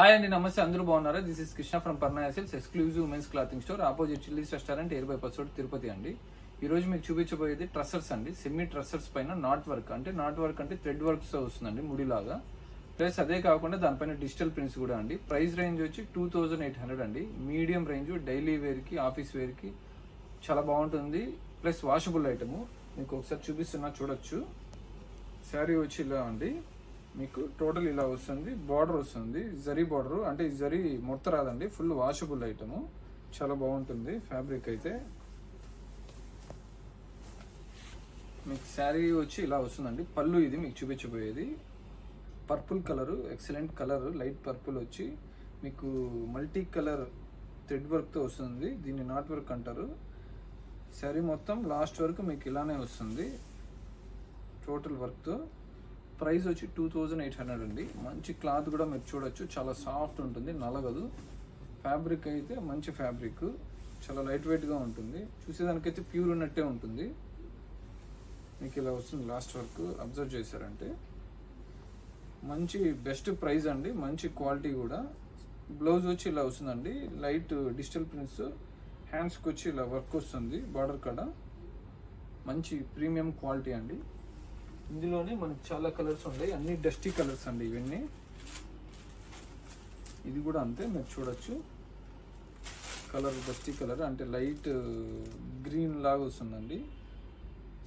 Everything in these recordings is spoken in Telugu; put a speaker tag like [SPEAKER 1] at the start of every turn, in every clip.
[SPEAKER 1] హాయ్ అండి, నమస్తే. అందరూ బాగున్నారా? This is Krishna from Parnaya silks exclusive women's clothing store, opposite Chili's restaurant, air bypass road, Tirupati అండి. ఈ రోజు మీకు చూపించబోయేది ట్రస్సర్స్ అండి. సెమీ ట్రస్సర్స్ పైన నాట్ వర్క్ అంటే థ్రెడ్ వర్క్స్ వస్తుందండి, ముడిలాగా. ప్లస్ అదే కాకుండా దానిపైన డిజిటల్ ప్రింట్స్ కూడా అండి. ప్రైస్ రేంజ్ వచ్చి 2800 అండి. మీడియం రేంజ్, డైలీ వేర్ కి, ఆఫీస్ వేర్ కి చాలా బాగుంటుంది. Plus washable item. మీకు ఒకసారి చూపిస్తున్నా, చూడొచ్చు. శారీ వచ్చి ఇలా అండి, మీకు టోటల్ ఇలా వస్తుంది. బార్డర్ వస్తుంది, జరీ బార్డర్. అంటే ఈ జరీ మొత్తం రాదండి, ఫుల్ వాషబుల్ ఐటమ్. చాలా బాగుంటుంది ఫ్యాబ్రిక్ అయితే. మీకు శారీ వచ్చి ఇలా వస్తుందండి. పళ్ళు ఇది మీకు చూపించబోయేది purple colour, excellent colour, light purple వచ్చి మీకు మల్టీ కలర్ థ్రెడ్ వర్క్ తో వస్తుంది. దీన్ని నాట్ వర్క్ అంటారు. శారీ మొత్తం లాస్ట్ వరకు మీకు ఇలానే వస్తుంది, టోటల్ వర్క్ తో. ప్రైస్ వచ్చి 2800 అండి. మంచి క్లాత్ కూడా మీరు చూడొచ్చు, చాలా సాఫ్ట్ ఉంటుంది, నలగదు. ఫ్యాబ్రిక్ అయితే మంచి ఫ్యాబ్రిక్, చాలా లైట్ వెయిట్ గా ఉంటుంది. చూసేదానికైతే ప్యూర్ ఉన్నట్టే ఉంటుంది. మీకు ఇలా వస్తుంది లాస్ట్ వరకు. అబ్జర్వ్ చేశారంటే మంచి బెస్ట్ ప్రైస్ అండి, మంచి క్వాలిటీ కూడా. బ్లౌజ్ వచ్చి ఇలా వస్తుందండి, లైట్ డిజిటల్ ప్రింట్స్. హ్యాండ్స్కి వచ్చి ఇలా వర్క్ వస్తుంది, బార్డర్ కాడ. మంచి ప్రీమియం క్వాలిటీ అండి. ఇందులోనే మనకి చాలా కలర్స్ ఉన్నాయి, అన్ని డస్టీ కలర్స్ అండి ఇవన్నీ. ఇది కూడా అంతే, మీరు చూడొచ్చు. కలర్ డస్టీ కలర్, అంటే లైట్ గ్రీన్ లాగా వస్తుందండి.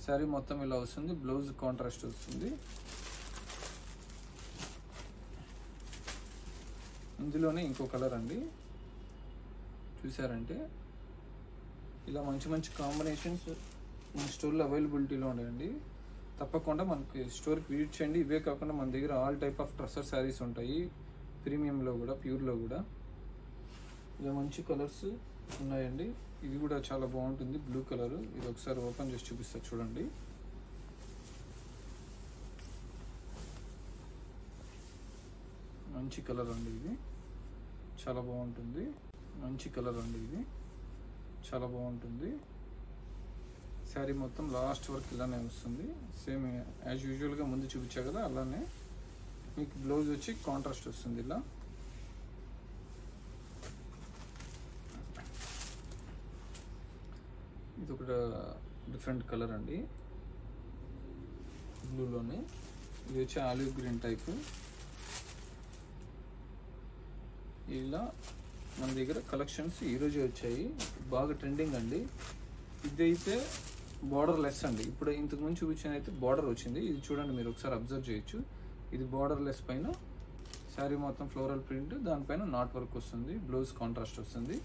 [SPEAKER 1] శారీ మొత్తం ఇలా వస్తుంది, బ్లౌజ్ కాంట్రాస్ట్ వస్తుంది. ఇందులోనే ఇంకో కలర్ అండి, చూసారంటే ఇలా మంచి మంచి కాంబినేషన్స్ మన స్టోర్లో అవైలబిలిటీలో ఉన్నాయండి. తప్పకుండా మనకి స్టోర్కి విజిట్ చేయండి. ఇవే కాకుండా మన దగ్గర all type of tussar saris ఉంటాయి, ప్రీమియంలో కూడా, ప్యూర్లో కూడా. ఇలా మంచి కలర్స్ ఉన్నాయండి. ఇది కూడా చాలా బాగుంటుంది, బ్లూ కలర్. ఇది ఒకసారి ఓపెన్ చేసి చూపిస్తా, చూడండి. మంచి కలర్ అండి, ఇది చాలా బాగుంటుంది. మంచి కలర్ అండి, ఇది చాలా బాగుంటుంది. శారీ మొత్తం లాస్ట్ వరకు ఇలానే వస్తుంది, సేమ్ యాజ్ యూజువల్గా ముందు చూపించా కదా అలానే. మీకు బ్లౌజ్ వచ్చి కాంట్రాస్ట్ వస్తుంది ఇలా. ఇది ఒక డిఫరెంట్ కలర్ అండి, బ్లూలోనే. ఇది వచ్చి ఆలివ్ గ్రీన్ టైప్. ఇలా మన దగ్గర కలెక్షన్స్ ఈరోజే వచ్చాయి, బాగా ట్రెండింగ్ అండి. ఇదైతే బార్డర్ లెస్ అండి. ఇప్పుడు ఇంతకు ముందు చూపించిన అయితే బార్డర్ వచ్చింది. ఇది చూడండి, మీరు ఒకసారి అబ్జర్వ్ చేయొచ్చు. ఇది బార్డర్ లెస్ పైన శారీ మొత్తం ఫ్లోరల్ ప్రింట్, దానిపైన నాట్ వర్క్ వస్తుంది, బ్లౌజ్ కాంట్రాస్ట్ వస్తుంది.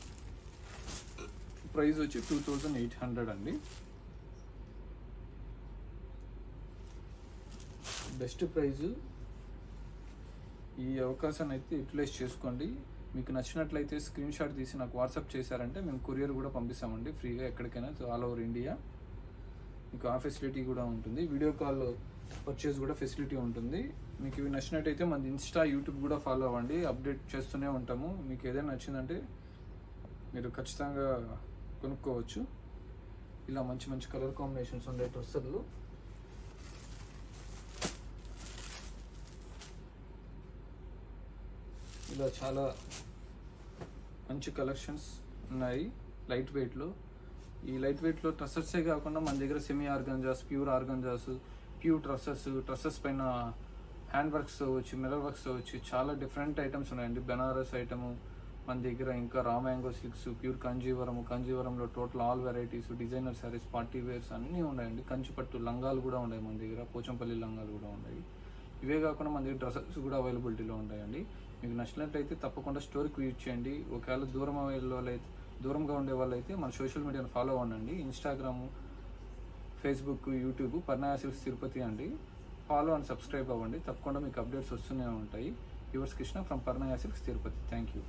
[SPEAKER 1] ప్రైస్ వచ్చి 2800 అండి. Best price. ఈ అవకాశాన్ని అయితే యూటిలైజ్ చేసుకోండి. మీకు నచ్చినట్లయితే స్క్రీన్ షాట్ తీసి నాకు వాట్సాప్ చేశారంటే మేము కొరియర్ కూడా పంపిస్తామండి, ఫ్రీగా, ఎక్కడికైనా, ఆల్ ఓవర్ ఇండియా. మీకు ఆ ఫెసిలిటీ కూడా ఉంటుంది. వీడియో కాల్ పర్చేస్ కూడా ఫెసిలిటీ ఉంటుంది. మీకు ఇవి నచ్చినట్టయితే మన ఇన్స్టా, యూట్యూబ్ కూడా ఫాలో అవ్వండి, అప్డేట్ చేస్తూనే ఉంటాము. మీకు ఏదైనా నచ్చిందంటే మీరు ఖచ్చితంగా కొనుక్కోవచ్చు. ఇలా మంచి మంచి కలర్ కాంబినేషన్స్ ఉండే డ్రెస్సర్లు. ఇలా చాలా మంచి కలెక్షన్స్ ఉన్నాయి లైట్ వెయిట్లో. ఈ లైట్ వెయిట్లో ట్రస్సర్సే కాకుండా మన దగ్గర semi organzas, pure organzas, pure trusses పైన హ్యాండ్ వర్క్స్ వచ్చి, మిర్రర్ వర్క్స్ వచ్చి చాలా డిఫరెంట్ ఐటమ్స్ ఉన్నాయండి. బెనారస్ ఐటము మన దగ్గర, ఇంకా రా మ్యాంగో సిల్క్స్, ప్యూర్ కంజీవరంలో total all varieties, designer saris, party wears అన్నీ ఉన్నాయండి. కంచిపట్టు లంగాలు కూడా ఉన్నాయి మన దగ్గర, పోచంపల్లి లంగాలు కూడా ఉన్నాయి. ఇవే కాకుండా మన దగ్గర డ్రెస్సెస్ కూడా అవైలబిలిటీలో ఉంటాయండి. మీకు నచ్చినట్లయితే తప్పకుండా స్టోర్కి విజిట్ చేయండి. ఒకవేళ దూరంగా ఉండే వాళ్ళైతే మన సోషల్ మీడియాను ఫాలో అవ్వండి. Instagram, Facebook, YouTube Parnaya silks Tirupati అండి. ఫాలో అండ్ సబ్స్క్రైబ్ అవ్వండి, తప్పకుండా మీకు అప్డేట్స్ వస్తూనే ఉంటాయి. Yours Krishna from Parnaya silks Tirupati. Thank you.